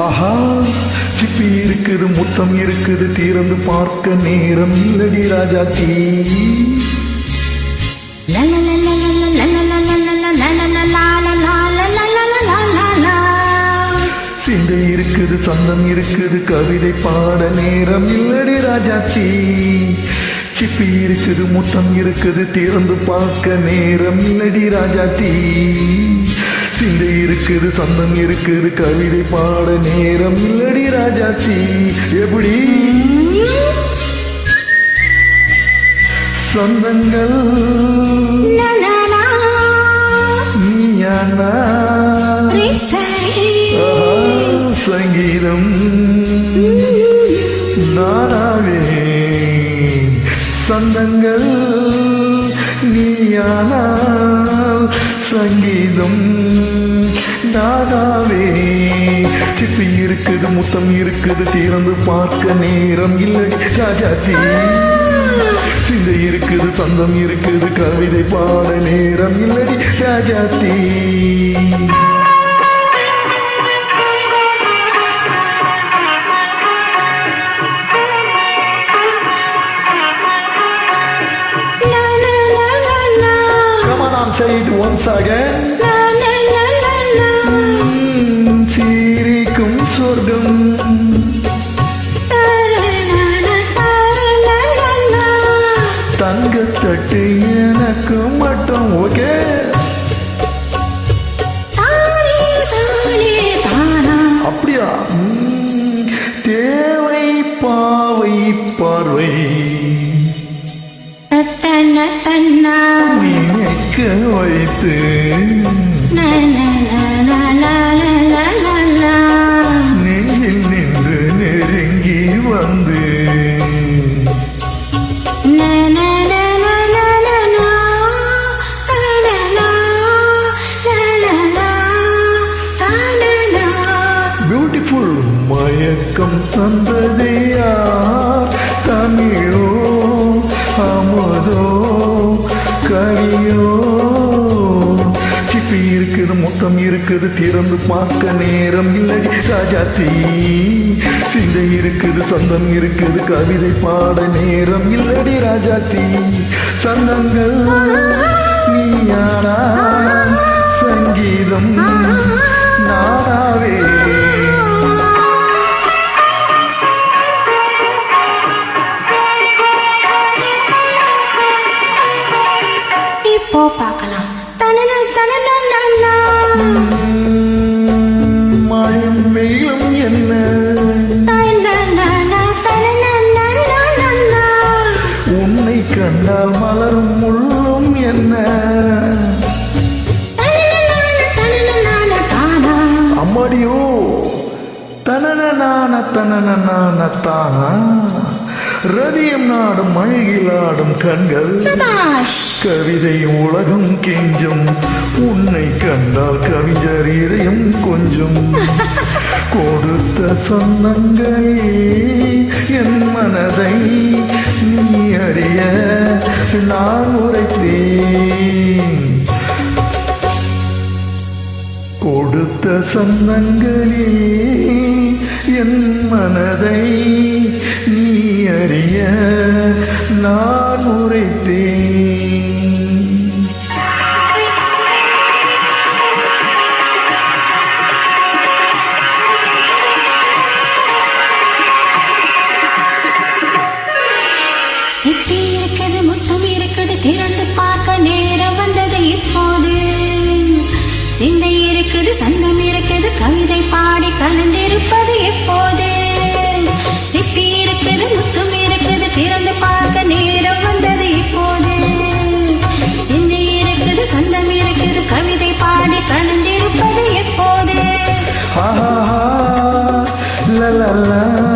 ஆஹா சிப்பி இருக்குது முத்தம் இருக்குது திறந்து பார்க்க நேரம் இல்லடி ராஜாத்தி சிந்தை இருக்குது சந்தம் இருக்குது கவிதை பாட நேரம் இல்லடி ராஜாத்தி சிப்பி இருக்குது முத்தம் இருக்குது திறந்து பார்க்க நேரம் இல்லடி ராஜாத்தி சிந்தை இருக்குது சந்தம் இருக்குது கவிதை பாட நேரம் இல்லடி ராஜாத்தி எப்படி சொந்தங்கள் நீயானா சங்கீதம் நானாவே சொந்தங்கள் நீயானால் சங்கீதம் நானாவே சிப்பி இருக்குது முத்தம் இருக்குது திறந்து பார்க்க நேரம் இல்லை ராஜாத்தி சிந்தை இருக்குது சந்தம் இருக்குது கவிதை பாட நேரம் இல்லடி Rajathi Say it once again. சிரிக்கும் சொர்க்கம் தங்கத்தட்டு எனக்கு மட்டும் ஓகே அப்படியா தேவை பாவை பார்வை நினைக்க வைத்து நெஞ்சில் நின்று நெருங்கி வந்து பியூட்டிஃபுல் மயக்கம் தந்ததே யார் தமிழோ அமுதோ கரியோ சிப்பி இருக்குது முத்தம் இருக்குது திறந்து பார்க்க நேரம் இல்லடி ராஜாத்தி சிந்தை இருக்குது சந்தம் இருக்குது கவிதை பாட நேரம் இல்லடி ராஜாத்தி சந்தங்கள் நீயானா சங்கீதம் நானாவே பார்க்கலாம் மழையும் வெயிலும் என்ன உன்னை கண்டால் மலரும் முள்ளும் என்ன அம்மாடியோ தனன தானா ரதியம் நாடும் மழையிலாடும் கண்கள் கவிதையும் உலகம் கெஞ்சும் உன்னை கண்டால் கவிஞர் இதயம் கொஞ்சம் கொடுத்த சொந்தங்களே என் மனதை நீ அறிய நான் உரைத்தேன் கொடுத்த சொந்தங்களே என் மனதை நீ அறிய நான் உரைத்தேன் சிப்பி இருக்குது முத்தம் இருக்குது திறந்து பார்க்க நேரம் வந்தது இப்போது சிந்தை இருக்குது சந்தம் இருக்குது கவிதை பாடி கலந்திருப்பது எப்போது சிப்பி இருக்குது முத்தம் இருக்குது திறந்து பார்க்க நேரம் வந்தது இப்போது சிந்தை இருக்குது சந்தம் இருக்குது கவிதை பாடி கலந்திருப்பது எப்போது லா